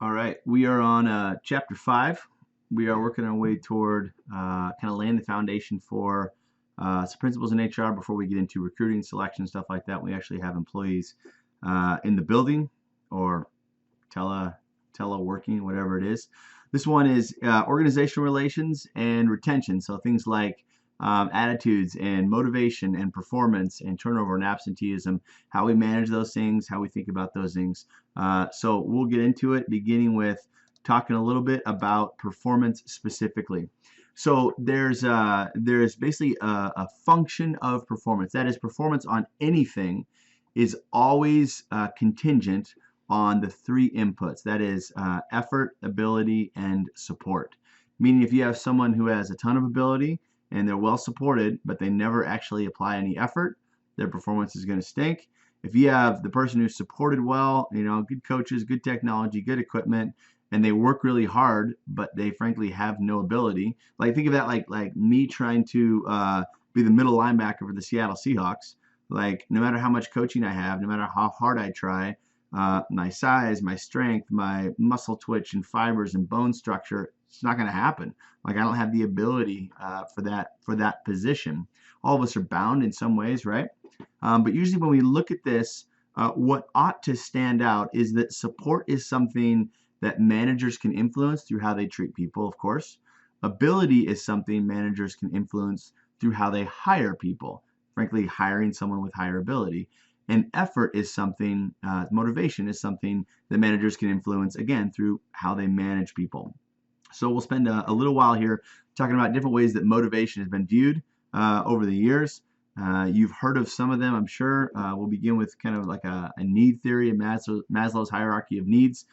All right, we are on chapter 5. We are working our way toward kind of laying the foundation for some principles in HR before we get into recruiting, selection, stuff like that. We actually have employees in the building or teleworking, whatever it is. This one is organizational relations and retention. So things like attitudes and motivation and performance and turnover and absenteeism, how we manage those things, how we think about those things. So we'll get into it, beginning with talking a little bit about performance specifically. So there's basically a function of performance. That is, performance on anything is always contingent on the three inputs. That is effort, ability, and support. Meaning, if you have someone who has a ton of ability and they're well supported, but they never actually apply any effort, their performance is going to stink. If you have the person who's supported well, good coaches, good technology, good equipment, and they work really hard, but they frankly have no ability. Like, think of that like me trying to be the middle linebacker for the Seattle Seahawks. Like, no matter how much coaching I have, no matter how hard I try, my size, my strength, my muscle twitch and fibers and bone structure, it's not going to happen. Like, I don't have the ability for that position. All of us are bound in some ways, right? But usually when we look at this, what ought to stand out is that support is something that managers can influence through how they treat people, of course. Ability is something managers can influence through how they hire people, frankly, hiring someone with higher ability. And effort is something, motivation is something that managers can influence, again, through how they manage people. So we'll spend a little while here talking about different ways that motivation has been viewed over the years. You've heard of some of them, I'm sure. We'll begin with kind of like a need theory, a Maslow's hierarchy of needs,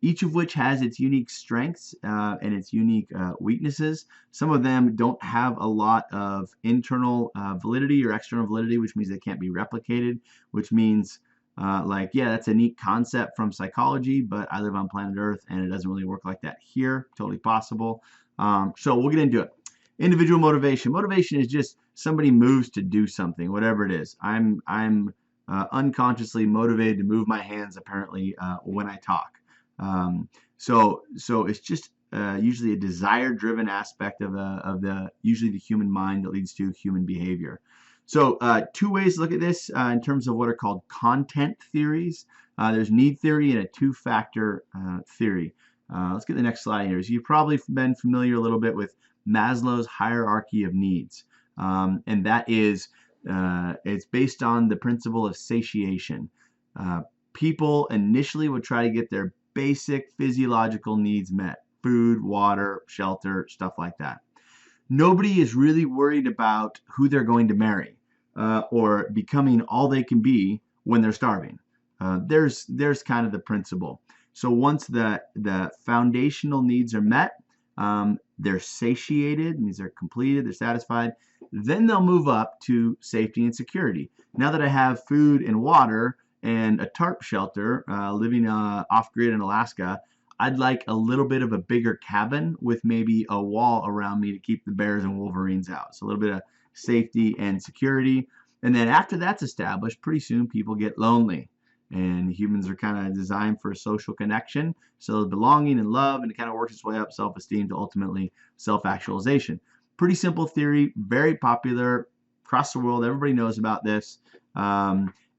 each of which has its unique strengths and its unique weaknesses. Some of them don't have a lot of internal validity or external validity, which means they can't be replicated, which means yeah, that's a neat concept from psychology, but I live on planet Earth and it doesn't really work like that here. Totally possible. So we'll get into it. Individual motivation. Motivation is just somebody moves to do something, whatever it is. I'm unconsciously motivated to move my hands apparently when I talk. So it's just usually a desire-driven aspect of the usually the human mind that leads to human behavior. So two ways to look at this in terms of what are called content theories. There's need theory and a two-factor theory. Let's get the next slide here. So you've probably been familiar a little bit with Maslow's hierarchy of needs, and that is it's based on the principle of satiation. People initially would try to get their basic physiological needs met: food, water, shelter, stuff like that. Nobody is really worried about who they're going to marry or becoming all they can be when they're starving. There's kind of the principle. So once the foundational needs are met, they're satiated, means they're completed, they're satisfied, then they'll move up to safety and security. Now that I have food and water and a tarp shelter, living off-grid in Alaska, I'd like a little bit of a bigger cabin with maybe a wall around me to keep the bears and wolverines out. So a little bit of safety and security. And then after that's established, pretty soon people get lonely. And humans are kind of designed for social connection. So belonging and love, and it kind of works its way up, self-esteem to ultimately self-actualization. Pretty simple theory, very popular across the world. Everybody knows about this.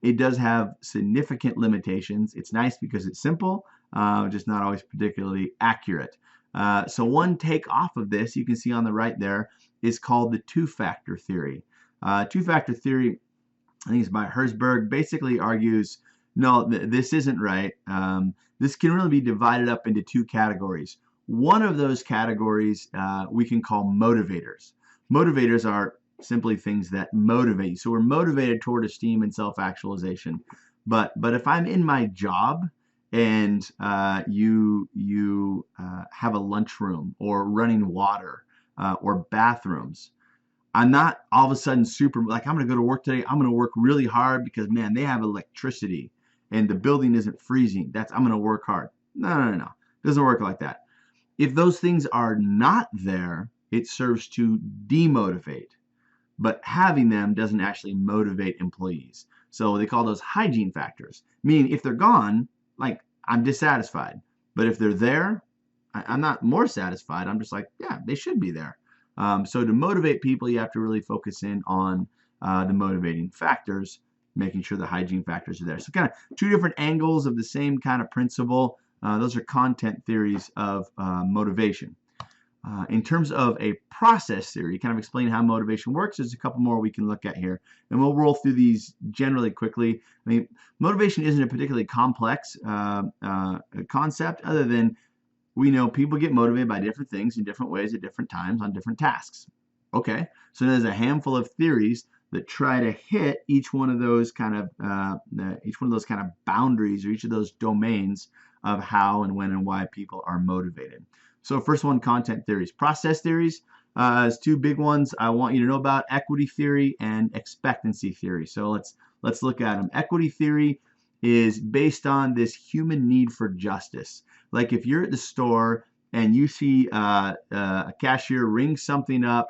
It does have significant limitations. It's nice because it's simple, just not always particularly accurate. So one take off of this, you can see on the right there, is called the two-factor theory. Two-factor theory, I think it's by Herzberg, basically argues, no, this isn't right. This can really be divided up into two categories. One of those categories we can call motivators. Motivators are simply things that motivate you. So we're motivated toward esteem and self-actualization. But if I'm in my job and you have a lunchroom or running water or bathrooms, I'm not all of a sudden super like, I'm going to go to work today. I'm going to work really hard because, man, they have electricity and the building isn't freezing. I'm going to work hard. No. It doesn't work like that. If those things are not there, it serves to demotivate. But having them doesn't actually motivate employees. So they call those hygiene factors, meaning if they're gone, like, I'm dissatisfied. But if they're there, I'm not more satisfied. I'm just like, yeah, they should be there. So to motivate people, you have to really focus in on the motivating factors, making sure the hygiene factors are there. So kind of two different angles of the same kind of principle. Those are content theories of motivation. In terms of a process theory, kind of explain how motivation works, there's a couple more we can look at here. And we'll roll through these generally quickly. I mean, motivation isn't a particularly complex concept, other than we know people get motivated by different things in different ways at different times on different tasks. Okay, so there's a handful of theories that try to hit each one of those kind of boundaries, or each of those domains of how and when and why people are motivated. So first one, content theories. Process theories, is two big ones I want you to know about: equity theory and expectancy theory. So let's look at them. Equity theory is based on this human need for justice. Like if you're at the store and you see a cashier ring something up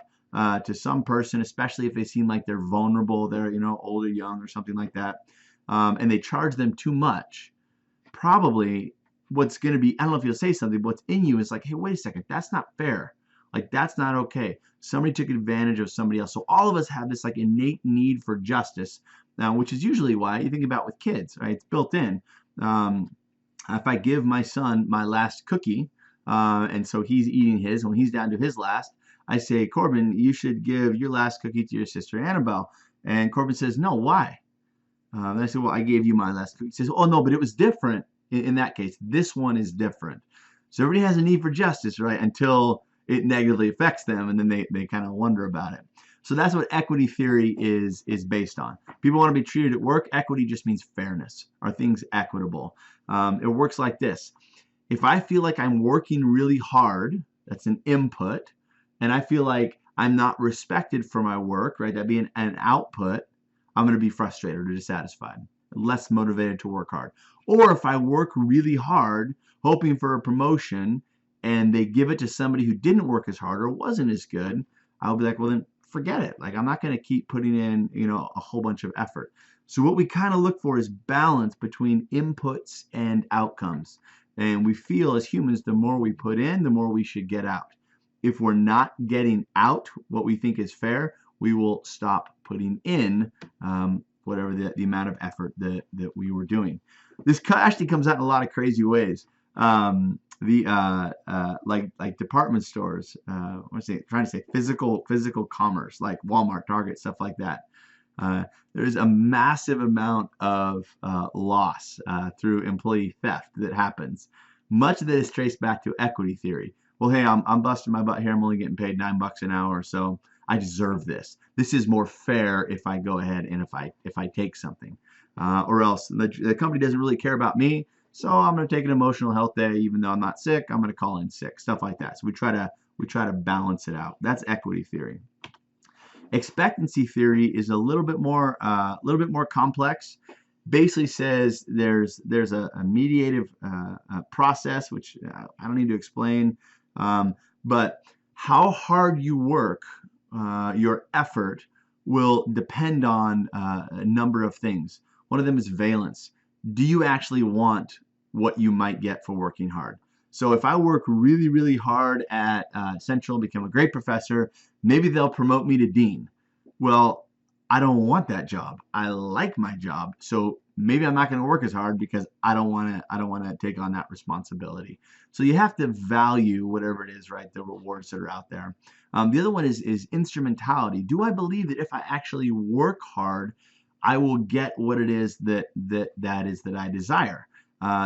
to some person, especially if they seem like they're vulnerable, they're old or young or something like that, and they charge them too much, probably what's going to be, I don't know if you'll say something, but what's in you is like, hey, wait a second, that's not fair. Like, that's not okay. Somebody took advantage of somebody else. So all of us have this like innate need for justice, which is usually why you think about with kids, right? It's built in. If I give my son my last cookie, and so he's eating his, when he's down to his last, I say, Corbin, you should give your last cookie to your sister Annabelle. And Corbin says, no, why? And I said, well, I gave you my last cookie. He says, oh, no, but it was different in that case. This one is different. So everybody has a need for justice, right? Until it negatively affects them, and then they kind of wonder about it. So that's what equity theory is based on. People want to be treated at work. Equity just means fairness. Are things equitable? It works like this. If I feel like I'm working really hard, that's an input, and I feel like I'm not respected for my work, right? That'd be an output. I'm going to be frustrated or dissatisfied, less motivated to work hard. Or if I work really hard, hoping for a promotion, and they give it to somebody who didn't work as hard or wasn't as good, I'll be like, well, then forget it. Like, I'm not going to keep putting in, a whole bunch of effort. So what we kind of look for is balance between inputs and outcomes. And we feel as humans, the more we put in, the more we should get out. If we're not getting out what we think is fair, we will stop putting in whatever the amount of effort that we were doing. This actually comes out in a lot of crazy ways. Like department stores, trying to say physical commerce, like Walmart, Target, stuff like that. There's a massive amount of loss through employee theft that happens. Much of that is traced back to equity theory. Well, hey, I'm busting my butt here. I'm only getting paid $9 an hour, so I deserve this. This is more fair if I go ahead and if I take something, or else the company doesn't really care about me. So I'm going to take an emotional health day, even though I'm not sick. I'm going to call in sick, stuff like that. So we try to balance it out. That's equity theory. Expectancy theory is a little bit more complex. Basically says there's a mediative process, which I don't need to explain, but how hard you work, your effort will depend on a number of things. One of them is valence. Do you actually want what you might get for working hard? So if I work really, really hard at Central, become a great professor, maybe they'll promote me to dean. Well, I don't want that job. I like my job, so maybe I'm not going to work as hard because I don't want to take on that responsibility. So you have to value whatever it is, right? The rewards that are out there. The other one is instrumentality. Do I believe that if I actually work hard, I will get what it is that I desire?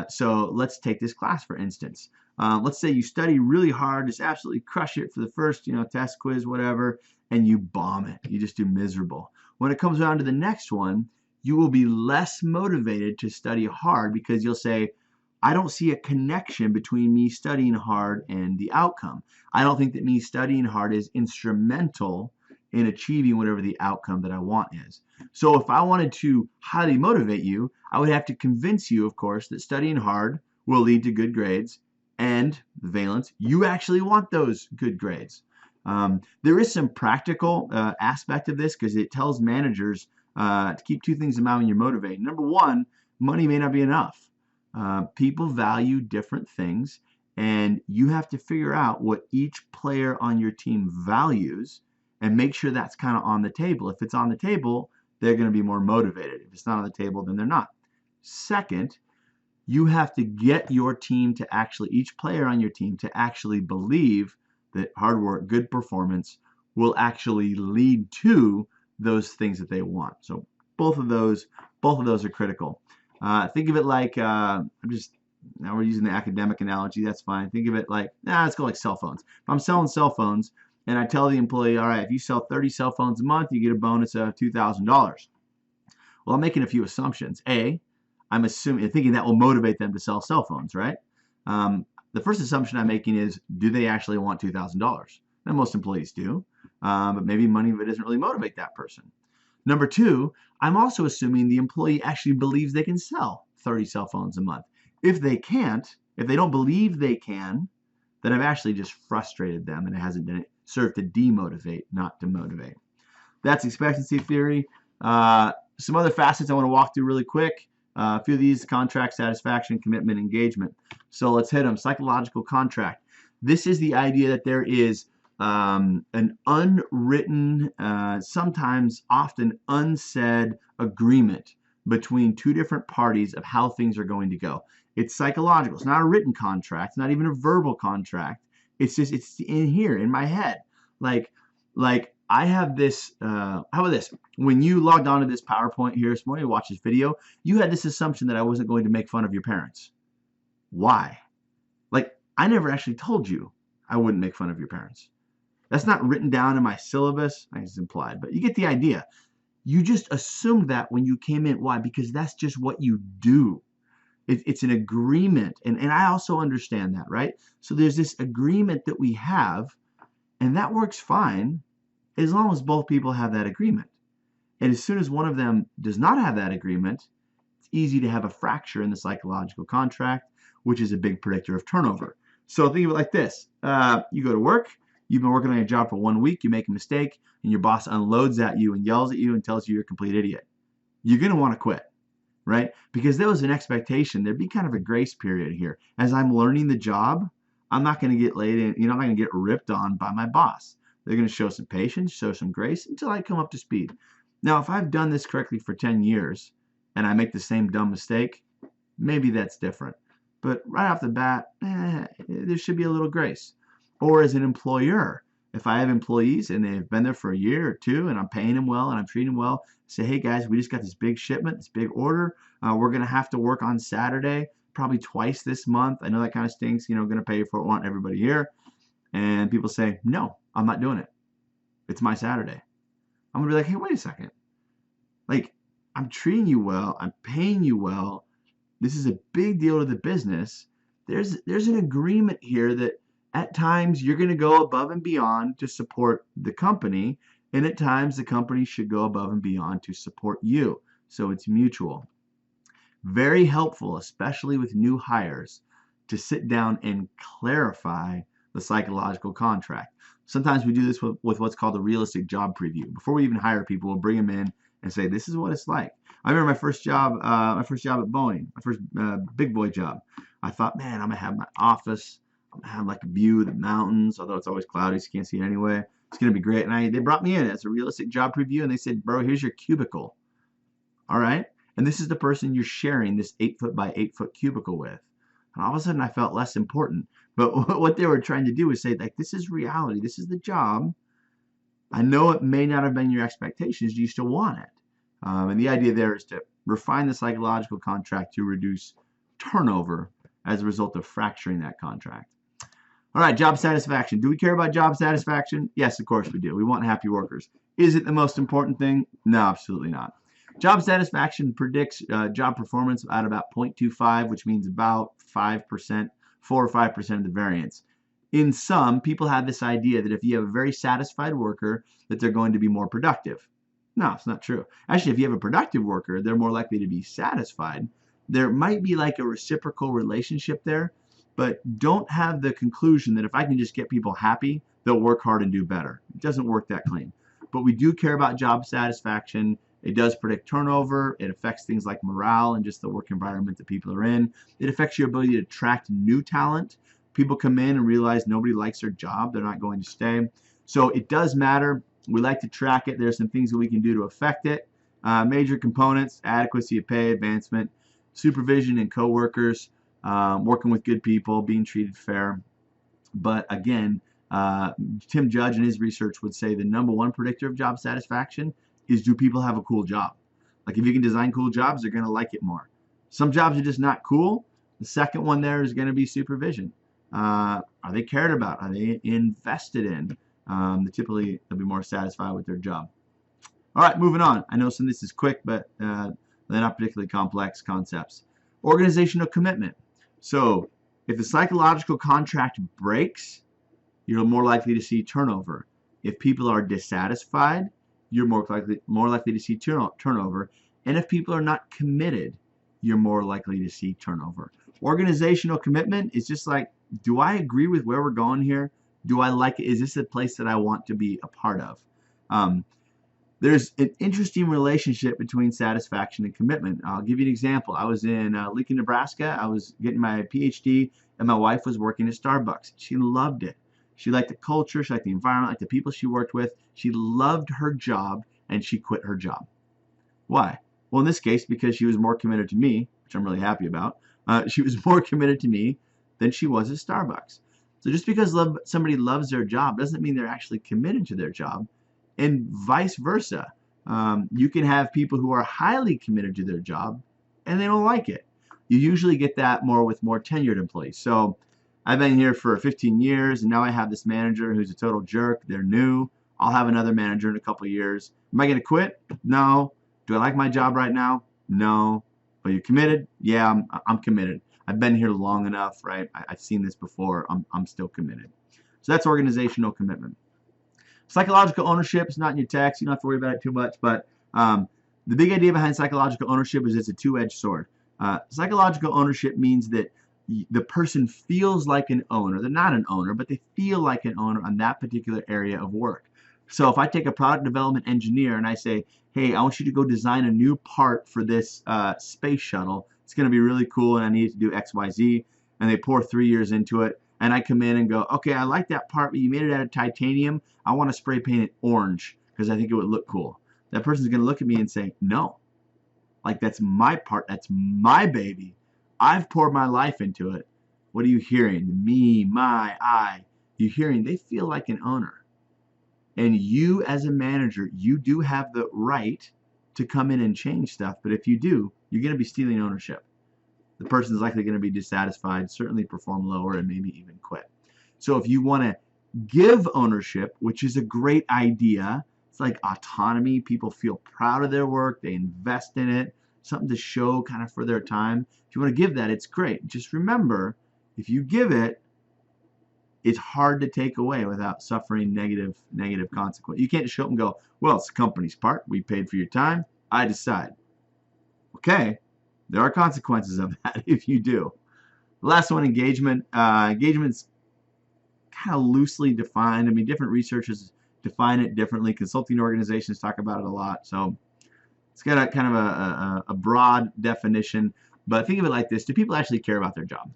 So let's take this class for instance. Let's say you study really hard, just absolutely crush it for the first, test, quiz, whatever, and you bomb it. You just do miserable. When it comes around to the next one, you will be less motivated to study hard because you'll say, I don't see a connection between me studying hard and the outcome. I don't think that me studying hard is instrumental in achieving whatever the outcome that I want is. So if I wanted to highly motivate you, I would have to convince you, of course, that studying hard will lead to good grades, and valence, you actually want those good grades. There is some practical aspect of this because it tells managers to keep two things in mind when you're motivated. Number one, money may not be enough. People value different things, and you have to figure out what each player on your team values and make sure that's kind of on the table. If it's on the table, they're going to be more motivated. If it's not on the table, then they're not. Second, you have to get your team to actually, each player on your team to actually believe that hard work, good performance will actually lead to those things that they want. So both of those are critical. Think of it like now we're using the academic analogy. That's fine. Think of it like let's go like cell phones. If I'm selling cell phones and I tell the employee, all right, if you sell 30 cell phones a month, you get a bonus of $2,000. Well, I'm making a few assumptions. I'm thinking that will motivate them to sell cell phones, right? The first assumption I'm making is, do they actually want $2,000? Now, most employees do, but maybe money doesn't really motivate that person. Number two, I'm also assuming the employee actually believes they can sell 30 cell phones a month. If they can't, if they don't believe they can, then I've actually just frustrated them, and it hasn't served to demotivate, not to motivate. That's expectancy theory. Some other facets I want to walk through really quick. A few of these: contract, satisfaction, commitment, engagement. So let's hit them. Psychological contract. This is the idea that there is an unwritten, sometimes often unsaid agreement between two different parties of how things are going to go. It's psychological. It's not a written contract. It's not even a verbal contract. It's just, it's in here, in my head. Like I have this, how about this? When you logged onto this PowerPoint here this morning, watch this video, you had this assumption that I wasn't going to make fun of your parents. Why? Like, I never actually told you I wouldn't make fun of your parents. That's not written down in my syllabus. I think it's implied, but you get the idea. You just assumed that when you came in. Why? Because that's just what you do. It's an agreement. And I also understand that, right? So there's this agreement that we have, and that works fine as long as both people have that agreement. And as soon as one of them does not have that agreement, it's easy to have a fracture in the psychological contract, which is a big predictor of turnover. So think of it like this. You go to work, you've been working on your job for 1 week, you make a mistake, and your boss unloads at you and yells at you and tells you you're a complete idiot. You're going to want to quit, right? Because there was an expectation. There'd be kind of a grace period here. As I'm learning the job, I'm not going to get laid in, I'm not going to get ripped on by my boss. They're going to show some patience, show some grace until I come up to speed. Now, if I've done this correctly for 10 years and I make the same dumb mistake, maybe that's different. But right off the bat, there should be a little grace. Or as an employer, if I have employees and they've been there for a year or two and I'm paying them well and I'm treating them well, say, hey guys, we just got this big shipment, this big order. We're going to have to work on Saturday, probably twice this month. I know that kind of stinks, going to pay for it, want everybody here. And people say, no, I'm not doing it. It's my Saturday. I'm going to be like, hey, wait a second. Like, I'm treating you well. I'm paying you well. This is a big deal to the business. There's an agreement here that at times you're going to go above and beyond to support the company, and at times the company should go above and beyond to support you. So it's mutual. Very helpful, especially with new hires, to sit down and clarify the psychological contract. Sometimes we do this with what's called a realistic job preview. Before we even hire people, we'll bring them in and say, this is what it's like. I remember my first job at Boeing, my first big boy job. I thought, man, I'm going to have my office. I'm going to have like a view of the mountains, although it's always cloudy, so you can't see it anyway. It's going to be great. And they brought me in as a realistic job preview, and they said, bro, here's your cubicle. All right? And this is the person you're sharing this 8-foot by 8-foot cubicle with. And all of a sudden, I felt less important. But what they were trying to do is say, like, this is reality. This is the job. I know it may not have been your expectations. Do you still want it? And the idea there is to refine the psychological contract to reduce turnover as a result of fracturing that contract. All right, job satisfaction. Do we care about job satisfaction? Yes, of course we do. We want happy workers. Is it the most important thing? No, absolutely not. Job satisfaction predicts job performance at about 0.25, which means about 5%, 4 or 5% of the variance. In some, people have this idea that if you have a very satisfied worker, that they're going to be more productive. No, it's not true. Actually, if you have a productive worker, they're more likely to be satisfied. There might be like a reciprocal relationship there, but don't have the conclusion that if I can just get people happy, they'll work hard and do better. It doesn't work that clean. But we do care about job satisfaction, It does predict turnover. It affects things like morale and just the work environment that people are in. It affects your ability to attract new talent. People come in and realize nobody likes their job. They're not going to stay. So it does matter. We like to track it. There's some things that we can do to affect it. Major components: adequacy of pay, advancement, supervision and coworkers, working with good people, being treated fair. But again, Tim Judge in his research would say the number one predictor of job satisfaction is, do people have a cool job? Like, if you can design cool jobs, they're going to like it more. Some jobs are just not cool. The second one there is going to be supervision. Are they cared about? Are they invested in? Typically, they'll be more satisfied with their job. All right, moving on. I know some of this is quick, but they're not particularly complex concepts. Organizational commitment. So if the psychological contract breaks, you're more likely to see turnover. If people are dissatisfied, you're more likely to see turnover. And if people are not committed, you're more likely to see turnover. Organizational commitment is just like, do I agree with where we're going here? Do I like it? Is this a place that I want to be a part of? There's an interesting relationship between satisfaction and commitment. I'll give you an example. I was in Lincoln, Nebraska. I was getting my PhD, and my wife was working at Starbucks. She loved it. She liked the culture, she liked the environment, liked the people she worked with. She loved her job, and she quit her job. Why? Well, in this case, because she was more committed to me, which I'm really happy about. She was more committed to me than she was at Starbucks. So just because somebody loves their job doesn't mean they're actually committed to their job, and vice versa. You can have people who are highly committed to their job and they don't like it. You usually get that more with more tenured employees. So I've been here for 15 years, and now I have this manager who's a total jerk. They're new. I'll have another manager in a couple of years. Am I going to quit? No. Do I like my job right now? No. But you committed? Yeah, I'm committed. I've been here long enough, right? I've seen this before. I'm still committed. So that's organizational commitment. Psychological ownership is not in your text. You don't have to worry about it too much. But the big idea behind psychological ownership is it's a two-edged sword. Psychological ownership means that the person feels like an owner. They're not an owner, but they feel like an owner on that particular area of work. So if I take a product development engineer and I say, hey, I want you to go design a new part for this space shuttle. It's going to be really cool, and I need to do X, Y, Z. And they pour 3 years into it. And I come in and go, okay, I like that part, but you made it out of titanium. I want to spray paint it orange because I think it would look cool. That person's going to look at me and say, no. Like, that's my part. That's my baby. I've poured my life into it. What are you hearing? Me, my, I. You're hearing they feel like an owner. And you, as a manager, you do have the right to come in and change stuff. But if you do, you're going to be stealing ownership. The person's likely going to be dissatisfied, certainly perform lower, and maybe even quit. So if you want to give ownership, which is a great idea, it's like autonomy. People feel proud of their work. They invest in it. Something to show kind of for their time. If you want to give that, it's great. Just remember, if you give it, it's hard to take away without suffering negative consequence. You can't show up and go, well, it's the company's part. We paid for your time. I decide. Okay, there are consequences of that if you do. The last one, engagement. Engagement's kind of loosely defined. I mean, different researchers define it differently. Consulting organizations talk about it a lot. So it's got a kind of a broad definition. But think of it like this. Do people actually care about their job?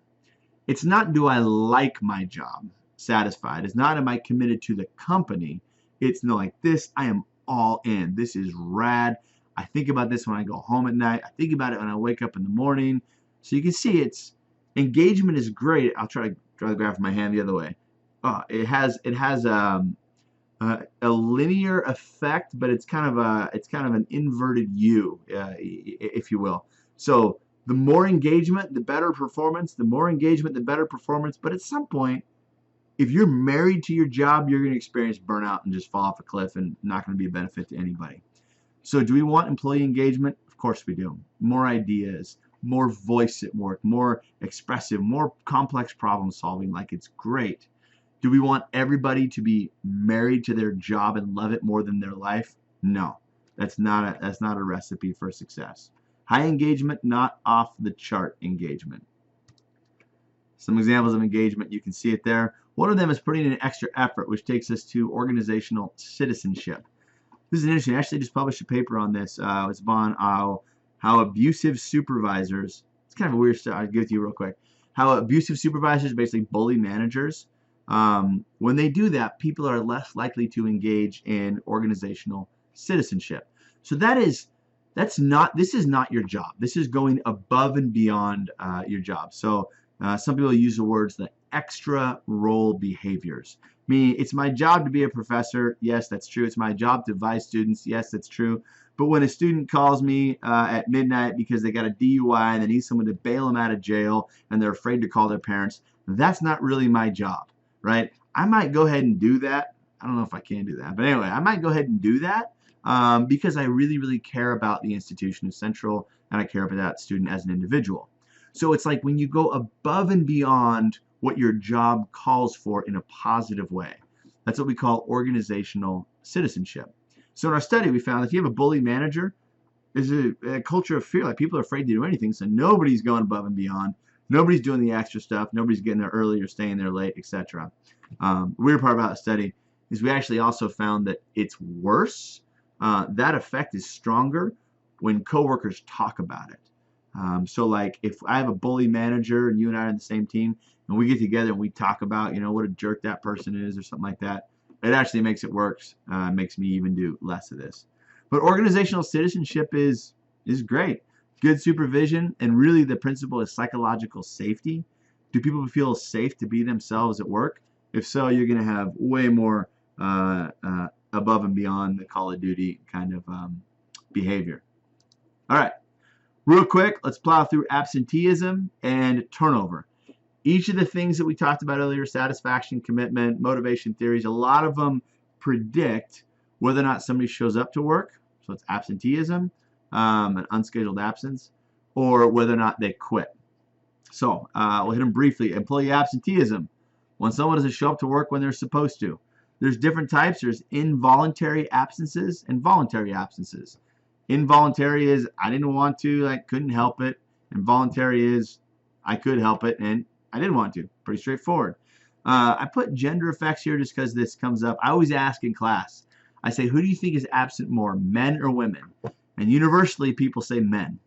It's not, do I like my job? Satisfied. It's not, am I committed to the company? It's no, like this, I am all in. This is rad. I think about this when I go home at night. I think about it when I wake up in the morning. So you can see it's, engagement is great. I'll try to draw the graph with my hand the other way. It has a linear effect, but it's kind of an inverted U, if you will. So the more engagement, the better performance. The more engagement, the better performance. But at some point, if you're married to your job, you're going to experience burnout and just fall off a cliff and not going to be a benefit to anybody. So do we want employee engagement? Of course we do. More ideas, more voice at work, more expressive, more complex problem solving. Like, it's great. Do we want everybody to be married to their job and love it more than their life? No. That's not a recipe for success. High engagement, not off the chart engagement. Some examples of engagement, you can see it there. One of them is putting in extra effort, which takes us to organizational citizenship. This is interesting. I actually just published a paper on this. It's on how abusive supervisors, it's kind of a weird stuff. I'll give it to you real quick. How abusive supervisors basically bully managers. When they do that, people are less likely to engage in organizational citizenship. So this is not your job. This is going above and beyond your job. So some people use the words the extra role behaviors. Meaning, it's my job to be a professor. Yes, that's true. It's my job to advise students. Yes, that's true. But when a student calls me at midnight because they got a DUI and they need someone to bail them out of jail and they're afraid to call their parents, that's not really my job, right? I might go ahead and do that. I don't know if I can do that. But anyway, I might go ahead and do that because I really, really care about the institution as central and I care about that student as an individual. So it's like when you go above and beyond what your job calls for in a positive way. That's what we call organizational citizenship. So in our study, we found that if you have a bully manager, there's a culture of fear. Like people are afraid to do anything, so nobody's going above and beyond. Nobody's doing the extra stuff. Nobody's getting there early or staying there late, etc. The weird part about the study is we actually also found that it's worse. That effect is stronger when coworkers talk about it. So like if I have a bully manager and you and I are on the same team and we get together and we talk about, what a jerk that person is or something like that, it actually makes it worse. Makes me even do less of this. But organizational citizenship is great. Good supervision, and really the principle is psychological safety. Do people feel safe to be themselves at work? If so, you're going to have way more above and beyond the Call of Duty kind of behavior. All right. Real quick, let's plow through absenteeism and turnover. Each of the things that we talked about earlier, satisfaction, commitment, motivation theories, a lot of them predict whether or not somebody shows up to work. So it's absenteeism, an unscheduled absence, or whether or not they quit. So we'll hit them briefly. Employee absenteeism, when someone doesn't show up to work when they're supposed to. There's different types. There's involuntary absences and voluntary absences. Involuntary is I didn't want to, I couldn't help it. Involuntary is I could help it and I didn't want to. Pretty straightforward. I put gender effects here just because this comes up. I always ask in class, I say, who do you think is absent more, men or women? And universally people say men.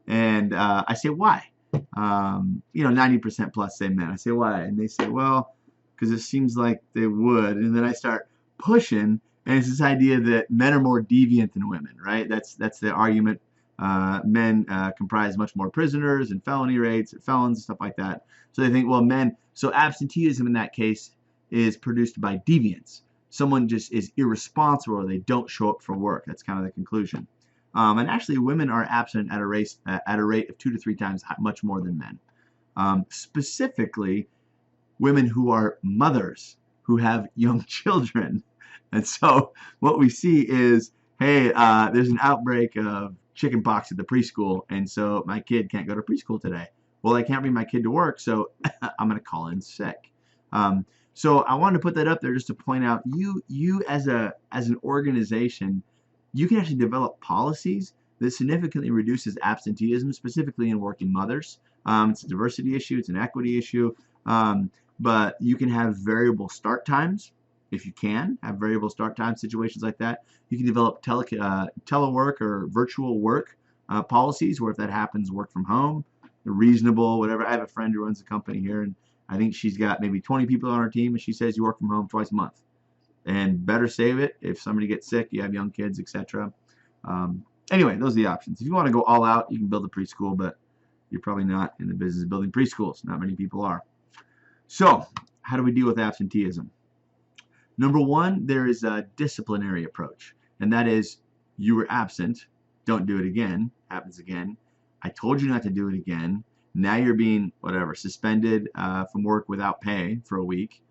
And I say, why? 90% plus say men. I say, why? And they say, well, because it seems like they would. And then I start pushing. And it's this idea that men are more deviant than women, right? That's the argument. Men comprise much more prisoners and felony rates, felons and stuff like that. So they think, well, men. So absenteeism in that case is produced by deviance. Someone just is irresponsible or they don't show up for work. That's kind of the conclusion. And actually, women are absent at a rate of 2 to 3 times much more than men. Specifically, women who are mothers who have young children. And so what we see is, hey, there's an outbreak of chicken pox at the preschool, and so my kid can't go to preschool today. Well, I can't bring my kid to work, so I'm going to call in sick. So I wanted to put that up there just to point out you as an organization, you can actually develop policies that significantly reduces absenteeism, specifically in working mothers. It's a diversity issue, it's an equity issue, but you can have variable start times. If you can have variable start time situations like that, you can develop telework or virtual work policies where if that happens, work from home, reasonable, whatever. I have a friend who runs a company here, and I think she's got maybe 20 people on her team, and she says you work from home twice a month. And better save it if somebody gets sick, you have young kids, etc. Anyway, those are the options. If you want to go all out, you can build a preschool, but you're probably not in the business of building preschools. Not many people are. So, how do we deal with absenteeism? Number one, there is a disciplinary approach, and that is you were absent, don't do it again, happens again. I told you not to do it again. Now you're being, suspended from work without pay for a week.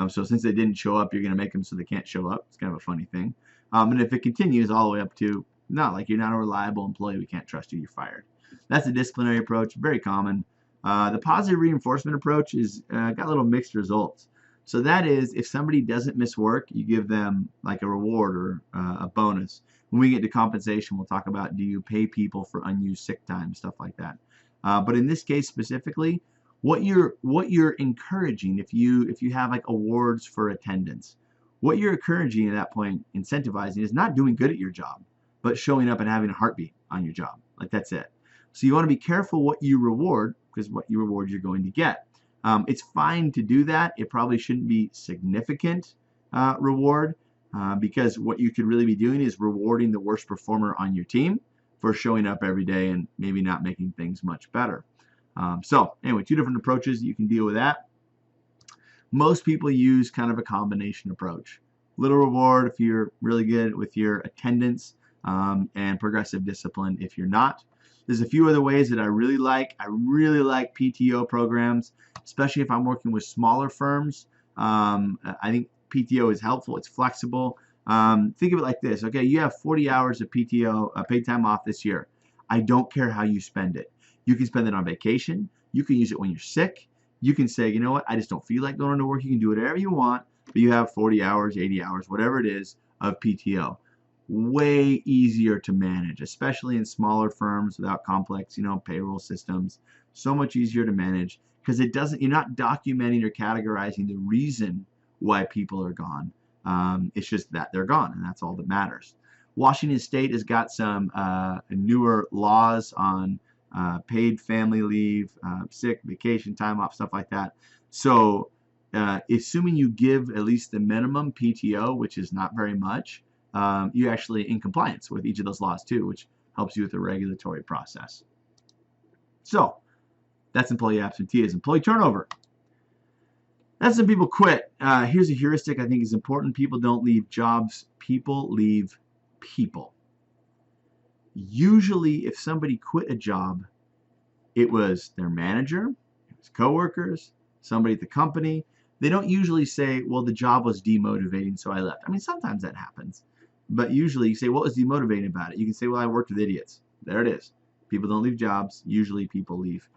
So since they didn't show up, you're going to make them so they can't show up. It's kind of a funny thing. And if it continues all the way up to, not like you're not a reliable employee, we can't trust you, you're fired. That's a disciplinary approach, very common. The positive reinforcement approach is got a little mixed results. So that is, if somebody doesn't miss work, you give them like a reward or a bonus. When we get to compensation, we'll talk about do you pay people for unused sick time, stuff like that. But in this case specifically, what you're encouraging, if you have like awards for attendance, What you're encouraging at that point, incentivizing, is not doing good at your job, but showing up and having a heartbeat on your job. Like, that's it. So you want to be careful what you reward, because what you reward you're going to get. It's fine to do that. It probably shouldn't be significant reward, because what you could really be doing is rewarding the worst performer on your team for showing up every day and maybe not making things much better. So anyway, two different approaches. You can deal with that. Most people use kind of a combination approach. Little reward if you're really good with your attendance, and progressive discipline if you're not. There's a few other ways that I really like. I really like PTO programs, especially if I'm working with smaller firms. I think PTO is helpful. It's flexible. Think of it like this. Okay, you have 40 hours of PTO, paid time off this year. I don't care how you spend it. You can spend it on vacation. You can use it when you're sick. You can say, you know what, I just don't feel like going to work. You can do whatever you want, but you have 40 hours, 80 hours, whatever it is, of PTO. Way easier to manage, especially in smaller firms without complex, payroll systems. So much easier to manage because you're not documenting or categorizing the reason why people are gone. It's just that they're gone, and that's all that matters. Washington State has got some newer laws on paid family leave, sick, vacation, time off, stuff like that. So assuming you give at least the minimum PTO, which is not very much, you're actually in compliance with each of those laws too, which helps you with the regulatory process. So that's employee absenteeism. Employee turnover. That's when people quit. Here's a heuristic I think is important. People don't leave jobs. People leave people. Usually if somebody quit a job, it was their manager, it was coworkers, somebody at the company. They don't usually say, well, the job was demotivating, so I left. I mean, sometimes that happens. But usually you say, what was demotivating about it? You can say, well, I worked with idiots. There it is. People don't leave jobs. Usually people leave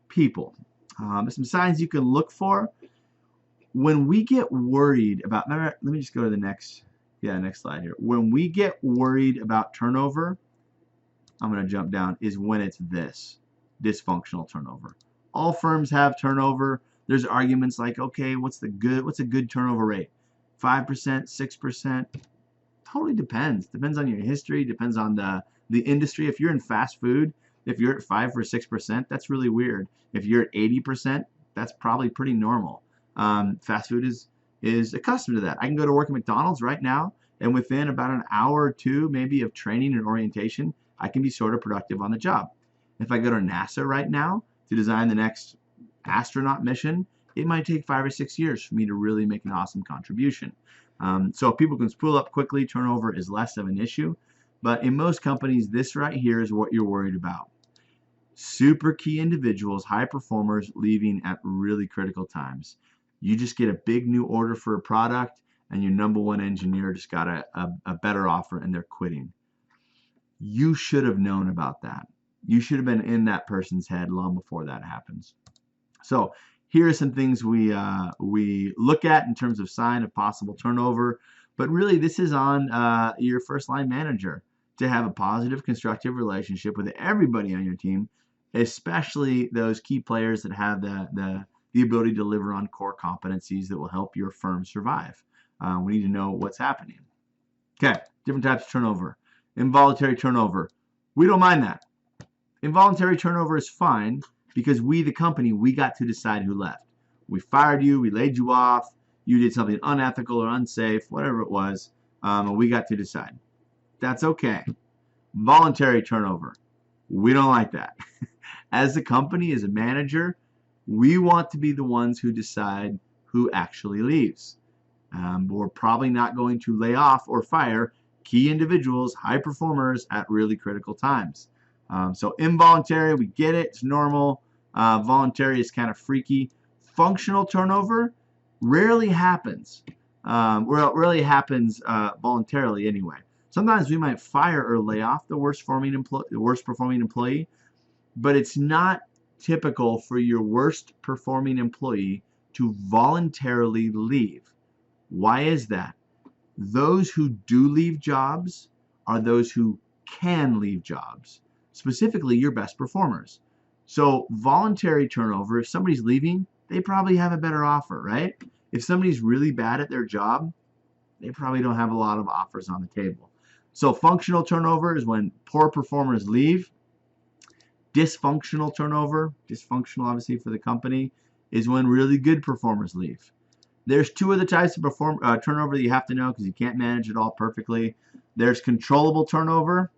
people. Some signs you can look for. When we get worried about, let me just go to the next slide here. When we get worried about turnover, I'm going to jump down, is when it's this, dysfunctional turnover. All firms have turnover. There's arguments like, okay, what's a good turnover rate? 5%, 6%? Totally depends. Depends on your history, depends on the industry. If you're in fast food, if you're at 5 or 6%, that's really weird. If you're at 80%, that's probably pretty normal. Fast food is accustomed to that. I can go to work at McDonald's right now, and within about an hour or two, maybe, of training and orientation, I can be sort of productive on the job. If I go to NASA right now to design the next astronaut mission, it might take 5 or 6 years for me to really make an awesome contribution. So if people can spool up quickly, turnover is less of an issue. But in most companies, this right here is what you're worried about. Super key individuals, high performers, leaving at really critical times. You just get a big new order for a product, and your number one engineer just got a better offer, and they're quitting. You should have known about that. You should have been in that person's head long before that happens. So here are some things we look at in terms of sign of possible turnover. But really, this is on your first line manager to have a positive, constructive relationship with everybody on your team, especially those key players that have the ability to deliver on core competencies that will help your firm survive. We need to know what's happening. Okay, different types of turnover. Involuntary turnover. We don't mind that. Involuntary turnover is fine because we, the company, we got to decide who left. We fired you, we laid you off, you did something unethical or unsafe, whatever it was, and we got to decide. That's okay. Voluntary turnover. We don't like that. As a company, as a manager, we want to be the ones who decide who actually leaves. We're probably not going to lay off or fire key individuals, high performers at really critical times. So involuntary, we get it, it's normal. Voluntary is kind of freaky. Functional turnover rarely happens. Well, it rarely happens voluntarily anyway. Sometimes we might fire or lay off the worst performing employee, but it's not typical for your worst performing employee to voluntarily leave. Why is that? Those who do leave jobs are those who can leave jobs, specifically your best performers. So voluntary turnover, if somebody's leaving, they probably have a better offer, right? If somebody's really bad at their job, they probably don't have a lot of offers on the table. So functional turnover is when poor performers leave. Dysfunctional turnover, dysfunctional obviously for the company, is when really good performers leave. There's two other types of turnover that you have to know because you can't manage it all perfectly. There's controllable turnover,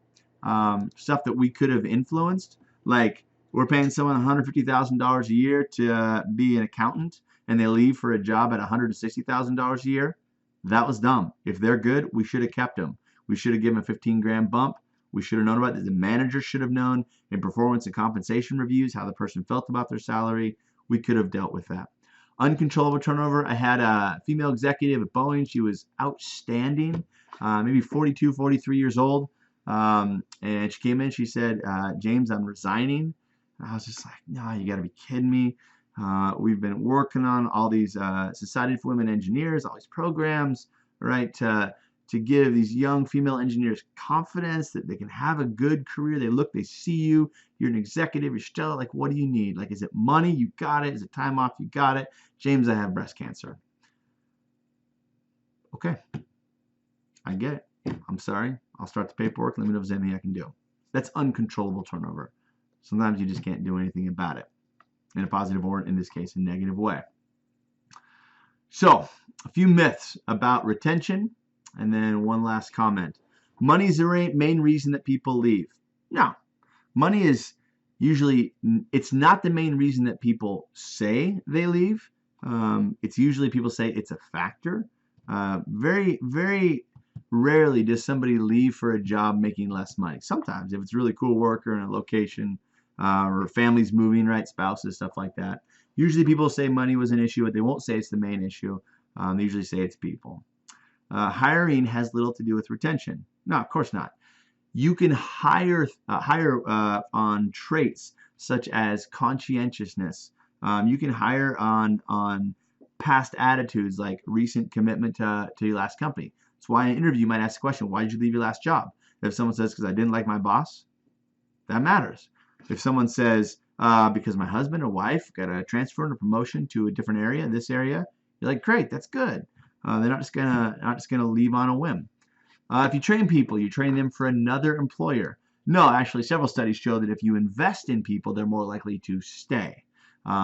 stuff that we could have influenced, like we're paying someone $150,000 a year to be an accountant, and they leave for a job at $160,000 a year. That was dumb. If they're good, we should have kept them. We should have given them a 15 grand bump. We should have known about it. The manager should have known in performance and compensation reviews how the person felt about their salary. We could have dealt with that. Uncontrollable turnover. I had a female executive at Boeing. She was outstanding, maybe 42, 43 years old. And she came in, she said, James, I'm resigning. And I was just like, no, you got to be kidding me. We've been working on all these Society for Women Engineers, all these programs, right, to give these young female engineers confidence that they can have a good career. They see you, you're an executive, you're still like, what do you need? Like, is it money? You got it. Is it time off? You got it. James, I have breast cancer. Okay, I get it. I'm sorry. I'll start the paperwork. Let me know if there's anything I can do. That's uncontrollable turnover. Sometimes you just can't do anything about it in a positive or, in this case, a negative way. So, a few myths about retention, and then one last comment. Money is the main reason that people leave. No, money is usually, it's not the main reason that people say they leave. It's usually people say it's a factor. Very, very rarely does somebody leave for a job making less money. Sometimes, if it's really cool worker in a location, or families moving, right, spouses, stuff like that. Usually people say money was an issue, but they won't say it's the main issue. They usually say it's people. Hiring has little to do with retention. No, of course not. You can hire on traits such as conscientiousness. You can hire on past attitudes like recent commitment to your last company. That's why in an interview you might ask the question, why did you leave your last job? If someone says, because I didn't like my boss, that matters. If someone says, because my husband or wife got a transfer and a promotion to a different area, this area, you're like, great, that's good. They're not just gonna leave on a whim. If you train people, you train them for another employer. No, actually, several studies show that if you invest in people, they're more likely to stay.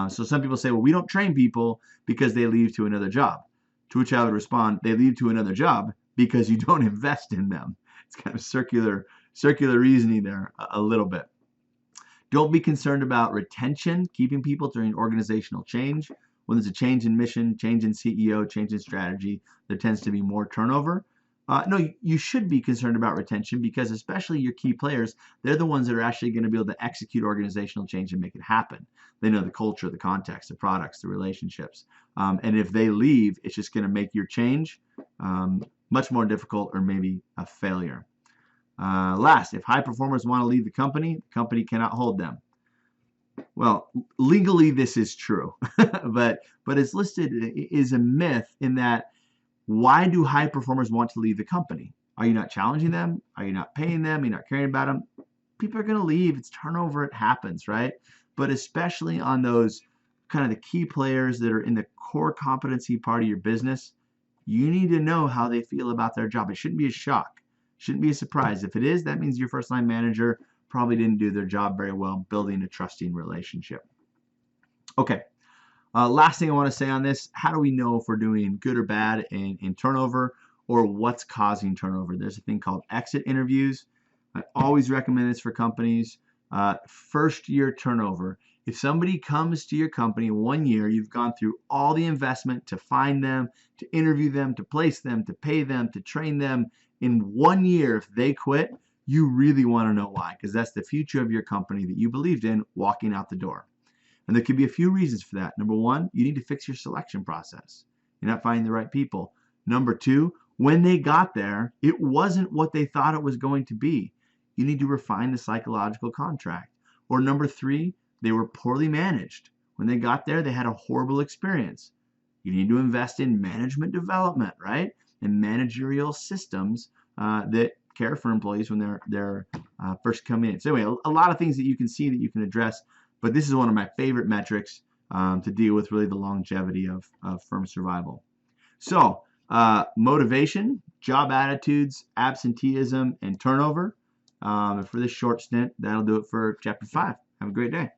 So some people say, well, we don't train people because they leave to another job. To which I would respond, they leave to another job because you don't invest in them. It's kind of circular reasoning there a little bit. Don't be concerned about retention, keeping people during organizational change. When there's a change in mission, change in CEO, change in strategy, there tends to be more turnover. No, you should be concerned about retention because especially your key players, they're the ones that are actually going to be able to execute organizational change and make it happen. They know the culture, the context, the products, the relationships. And if they leave, it's just going to make your change much more difficult or maybe a failure. Last, if high performers want to leave the company cannot hold them. Well, legally this is true, but it's listed is a myth in that why do high performers want to leave the company? Are you not challenging them? Are you not paying them? Are you not caring about them? People are going to leave. It's turnover. It happens, right? But especially on those kind of the key players that are in the core competency part of your business, you need to know how they feel about their job. It shouldn't be a shock. Shouldn't be a surprise. If it is, that means your first line manager probably didn't do their job very well building a trusting relationship. Okay. Last thing I want to say on this, how do we know if we're doing good or bad in turnover or what's causing turnover? There's a thing called exit interviews. I always recommend this for companies. First year turnover. If somebody comes to your company 1 year, you've gone through all the investment to find them, to interview them, to place them, to pay them, to train them. In 1 year, if they quit, you really want to know why, because that's the future of your company that you believed in walking out the door. And there could be a few reasons for that. Number one, you need to fix your selection process. You're not finding the right people. Number two, when they got there, it wasn't what they thought it was going to be. You need to refine the psychological contract. Or number three, they were poorly managed. When they got there, they had a horrible experience. You need to invest in management development, right? And managerial systems that care for employees when they're first coming in. So anyway, a lot of things that you can see that you can address, but this is one of my favorite metrics to deal with really the longevity of firm survival. So motivation, job attitudes, absenteeism, and turnover. And for this short stint, that'll do it for Chapter 5. Have a great day.